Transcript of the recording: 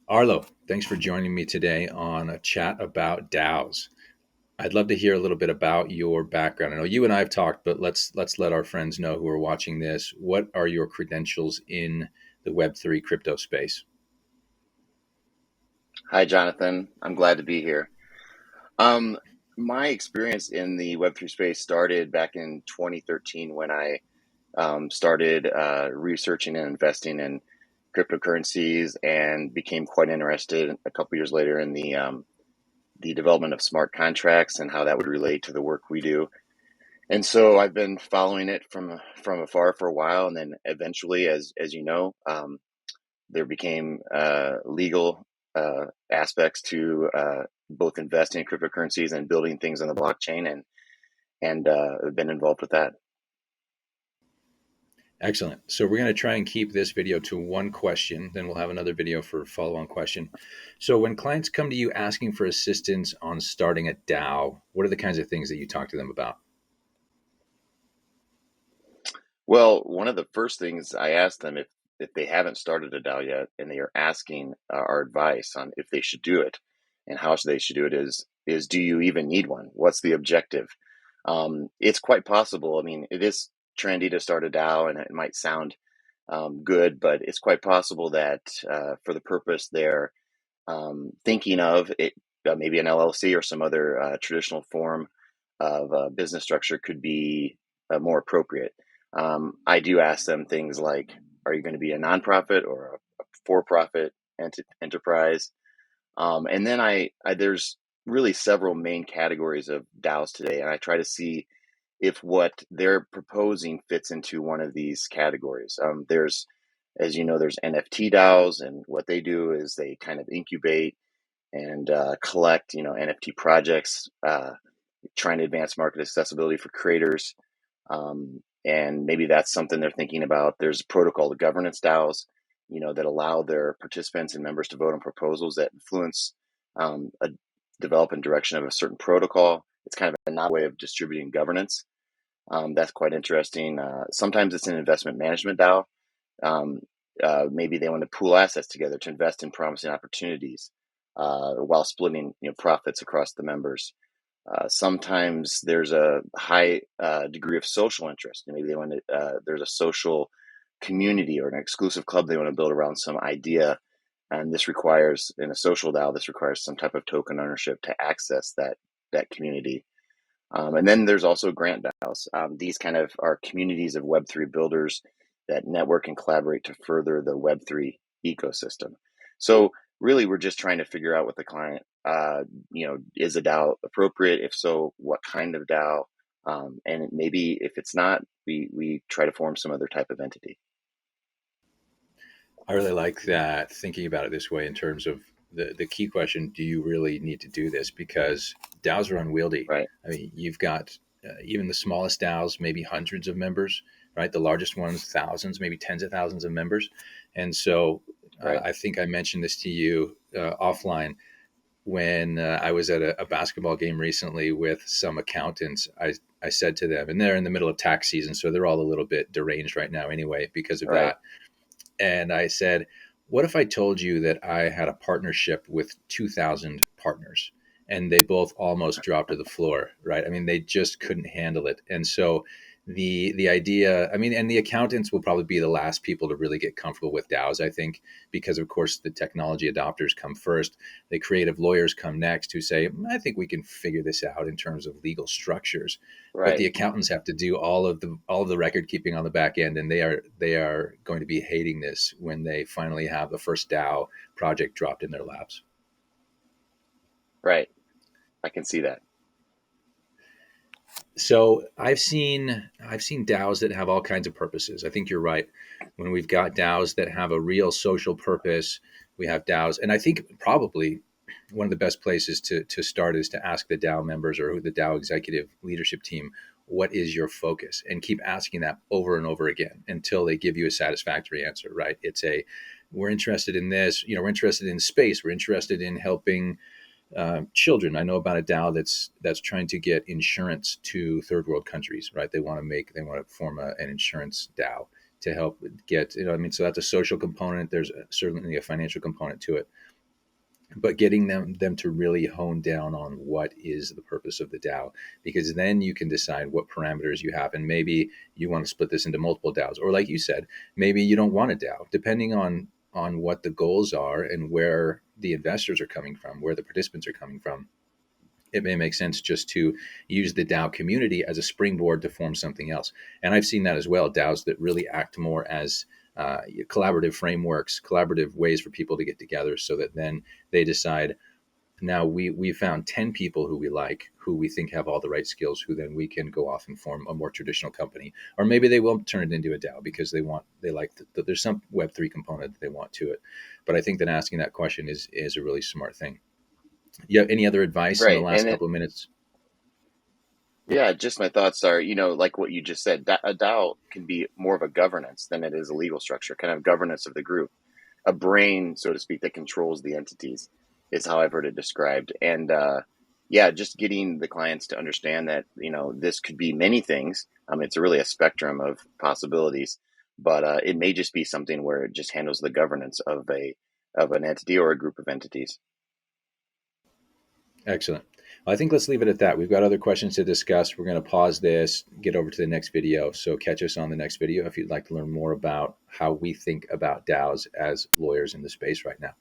Arlo, thanks for joining me today on a chat about DAOs. I'd love to hear a little bit about your background. I know you and I have talked, but let's let our friends know who are watching this. What are your credentials in the Web3 crypto space? Hi, Jonathan. I'm glad to be here. Um, my experience in the Web3 space started back in 2013 when I started researching and investing in cryptocurrencies and became quite interested a couple years later in the development of smart contracts and how that would relate to the work we do. And so I've been following it from afar for a while, and then eventually, as you know, there became legal aspects to both investing in cryptocurrencies and building things on the blockchain, and I've been involved with that. Excellent. So we're going to try and keep this video to one question. Then we'll have another video for follow-on question. So when clients come to you asking for assistance on starting a DAO, what are the kinds of things that you talk to them about? Well, one of the first things I ask them if they haven't started a DAO yet and they are asking our advice on if they should do it and how they should do it is do you even need one? What's the objective? It's quite possible. I mean, it is trendy to start a DAO, and it might sound good, but it's quite possible that for the purpose they're thinking of it, maybe an LLC or some other traditional form of business structure could be more appropriate. I do ask them things like, are you going to be a nonprofit or a for-profit enterprise? And then there's really several main categories of DAOs today, and I try to see if what they're proposing fits into one of these categories. As you know, there's NFT DAOs, and what they do is they kind of incubate and collect, NFT projects, trying to advance market accessibility for creators. And maybe that's something they're thinking about. There's protocol governance DAOs, that allow their participants and members to vote on proposals that influence a development direction of a certain protocol. It's kind of a novel way of distributing governance. That's quite interesting. Sometimes it's an investment management DAO. Maybe they want to pool assets together to invest in promising opportunities while splitting profits across the members. Sometimes there's a high degree of social interest, and maybe they want to. There's a social community or an exclusive club they want to build around some idea, and this requires, in a social DAO, this requires some type of token ownership to access that community. And then there's also grant DAOs. These kind of are communities of Web3 builders that network and collaborate to further the Web3 ecosystem. So really, we're just trying to figure out what the client, is a DAO appropriate? If so, what kind of DAO? And maybe if it's not, we try to form some other type of entity. I really like that, thinking about it this way in terms of the key question: do you really need to do this? Because DAOs are unwieldy. Right. I mean, you've got even the smallest DAOs, maybe hundreds of members, right? The largest ones, thousands, maybe tens of thousands of members. And so Right. I think I mentioned this to you offline when I was at a basketball game recently with some accountants. I said to them, and they're in the middle of tax season, so they're all a little bit deranged right now anyway because of Right. that. And I said, what if I told you that I had a partnership with 2,000 partners and they both almost dropped to the floor, right? I mean, they just couldn't handle it. And so the idea, I mean, and the accountants will probably be the last people to really get comfortable with DAOs, I think, because of course the technology adopters come first. The creative lawyers come next who say, I think we can figure this out in terms of legal structures. But Right. the accountants have to do all of the record keeping on the back end, and they are going to be hating this when they finally have the first DAO project dropped in their laps. Right. I can see that. So I've seen DAOs that have all kinds of purposes. I think you're right. When we've got DAOs that have a real social purpose, we have DAOs, and I think probably one of the best places to start is to ask the DAO members or the DAO executive leadership team, what is your focus? And keep asking that over and over again until they give you a satisfactory answer, right? We're interested in this, we're interested in space. We're interested in helping children. I know about a DAO that's trying to get insurance to third world countries, right? They want to form an insurance DAO to help get, I mean, so that's a social component. There's certainly a financial component to it. but getting them to really hone down on what is the purpose of the DAO, because then you can decide what parameters you have, and maybe you want to split this into multiple DAOs, or like you said, maybe you don't want a DAO, depending on what the goals are and where the investors are coming from, where the participants are coming from. It may make sense just to use the DAO community as a springboard to form something else. And I've seen that as well, DAOs that really act more as collaborative frameworks, collaborative ways for people to get together, so that then they decide, now we found 10 people who we like, who we think have all the right skills, who then we can go off and form a more traditional company. Or maybe they will turn it into a DAO because they like there's some Web3 component that they want to it. But I think that asking that question is a really smart thing. You have any other advice in the Right. last And it, couple of minutes? yeah, just my thoughts are, like what you just said, a DAO can be more of a governance than it is a legal structure, kind of governance of the group, a brain, so to speak, that controls the entities is how I've heard it described. And yeah, just getting the clients to understand that, this could be many things. It's really a spectrum of possibilities, but it may just be something where it just handles the governance of an entity or a group of entities. Excellent. Well, I think let's leave it at that. We've got other questions to discuss. We're going to pause this, get over to the next video. So catch us on the next video if you'd like to learn more about how we think about DAOs as lawyers in the space right now.